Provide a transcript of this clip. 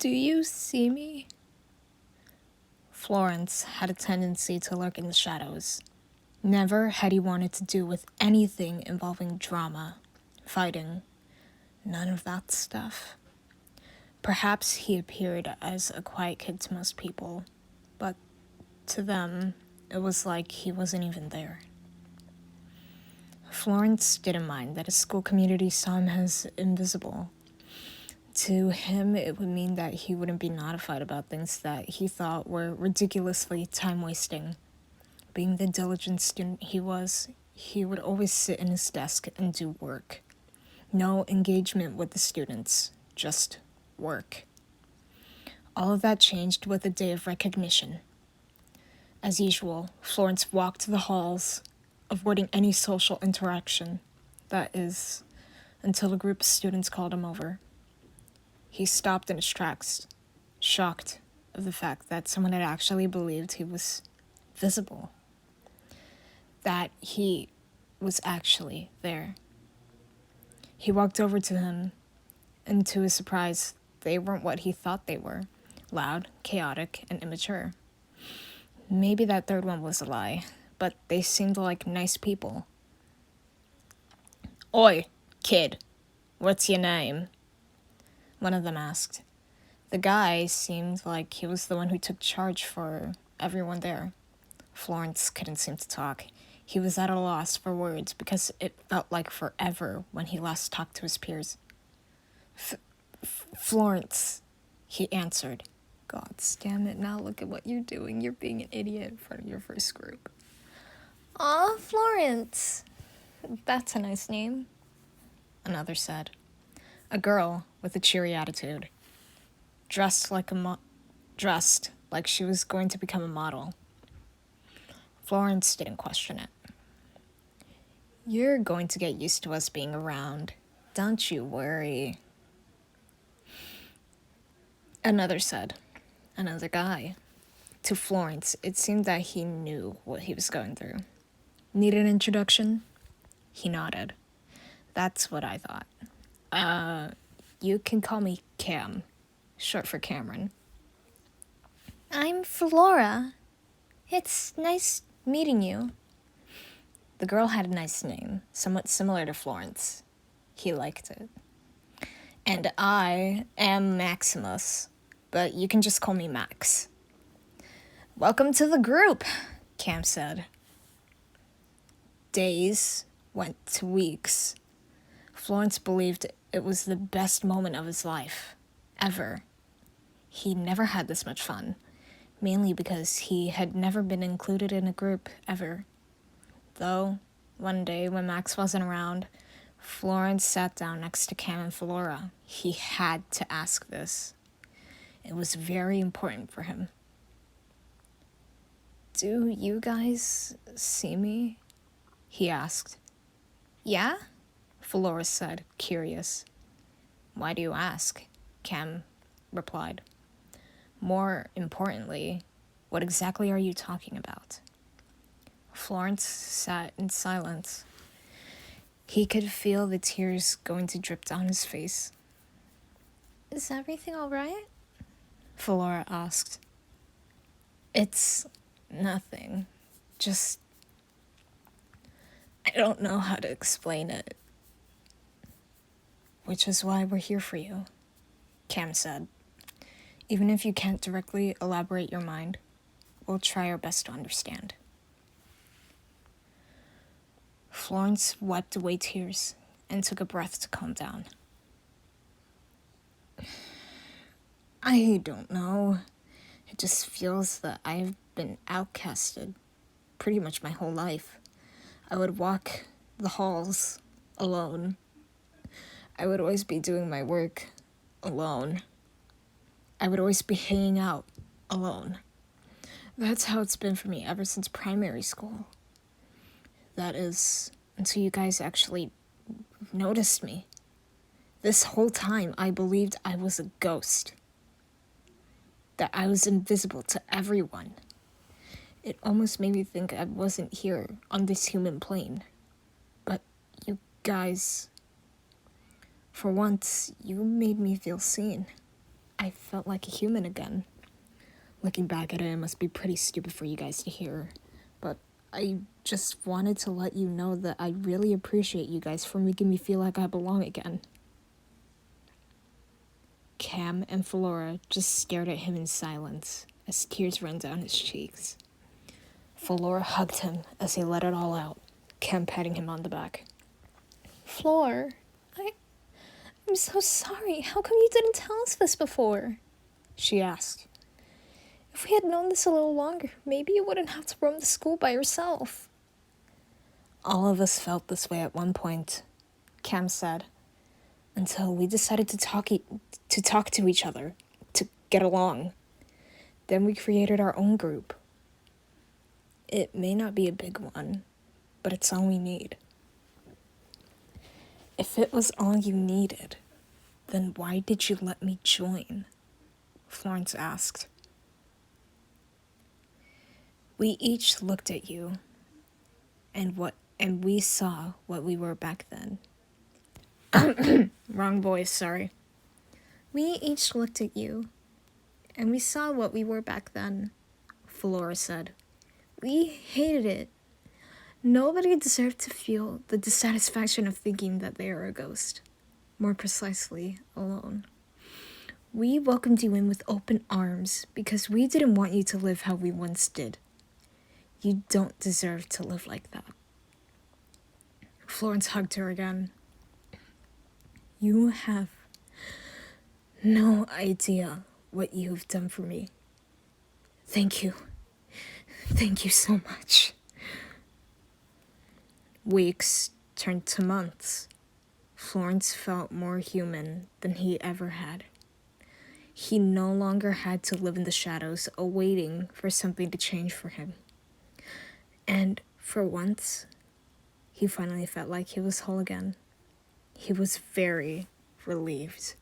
Do you see me? Florence had a tendency to lurk in the shadows. Never had he wanted to do with anything involving drama, fighting, none of that stuff. Perhaps he appeared as a quiet kid to most people, but to them, it was like he wasn't even there. Florence didn't mind that his school community saw him as invisible. To him, it would mean that he wouldn't be notified about things that he thought were ridiculously time-wasting. Being the diligent student he was, he would always sit in his desk and do work. No engagement with the students, just work. All of that changed with the day of recognition. As usual, Florence walked the halls, avoiding any social interaction, that is, until a group of students called him over. He stopped in his tracks, shocked of the fact that someone had actually believed he was visible, that he was actually there. He walked over to him, and to his surprise, they weren't what he thought they were: loud, chaotic, and immature. Maybe that third one was a lie, but they seemed like nice people. "Oi, kid, what's your name?" one of them asked. The guy seemed like he was the one who took charge for everyone there. Florence couldn't seem to talk. He was at a loss for words because it felt like forever when he last talked to his peers. Florence, he answered. God damn it, now look at what you're doing. You're being an idiot in front of your first group. Aw, Florence. That's a nice name, another said. A girl with a cheery attitude, dressed like she was going to become a model. Florence didn't question it. You're going to get used to us being around. Don't you worry. Another said. Another guy. To Florence, it seemed that he knew what he was going through. Need an introduction? He nodded. That's what I thought. You can call me Cam, short for Cameron. I'm Flora. It's nice meeting you. The girl had a nice name, somewhat similar to Florence. He liked it. And I am Maximus, but you can just call me Max. Welcome to the group, Cam said. Days went to weeks. Florence believed it was the best moment of his life, ever. He never had this much fun, mainly because he had never been included in a group, ever. Though, one day when Max wasn't around, Florence sat down next to Cam and Flora. He had to ask this. It was very important for him. Do you guys see me? He asked. Yeah? Flora said, curious. Why do you ask? Cam replied. More importantly, what exactly are you talking about? Florence sat in silence. He could feel the tears going to drip down his face. Is everything all right? Flora asked. It's nothing. Just, I don't know how to explain it. Which is why we're here for you, Cam said. Even if you can't directly elaborate your mind, we'll try our best to understand. Florence wiped away tears and took a breath to calm down. I don't know. It just feels that I've been outcasted pretty much my whole life. I would walk the halls alone. I would always be doing my work alone. I would always be hanging out alone. That's how it's been for me ever since primary school. That is, until you guys actually noticed me. This whole time, I believed I was a ghost. That I was invisible to everyone. It almost made me think I wasn't here on this human plane. But you guys, for once, you made me feel seen. I felt like a human again. Looking back at it, it must be pretty stupid for you guys to hear, but I just wanted to let you know that I really appreciate you guys for making me feel like I belong again. Cam and Flora just stared at him in silence as tears ran down his cheeks. Flora hugged him as he let it all out, Cam patting him on the back. Floor, I'm so sorry. How come you didn't tell us this before? She asked. If we had known this a little longer, maybe you wouldn't have to roam the school by yourself. All of us felt this way at one point, Cam said, until we decided to talk to each other, to get along. Then we created our own group. It may not be a big one, but it's all we need. If it was all you needed, then why did you let me join? Florence asked. We each looked at you, and we saw what we were back then. Wrong voice, sorry. We each looked at you, and we saw what we were back then, Flora said. We hated it. Nobody deserved to feel the dissatisfaction of thinking that they are a ghost. More precisely, alone. We welcomed you in with open arms because we didn't want you to live how we once did. You don't deserve to live like that. Florence hugged her again. You have no idea what you've done for me. Thank you. Thank you so much. Weeks turned to months. Florence felt more human than he ever had. He no longer had to live in the shadows, awaiting for something to change for him. And for once, he finally felt like he was whole again. He was very relieved.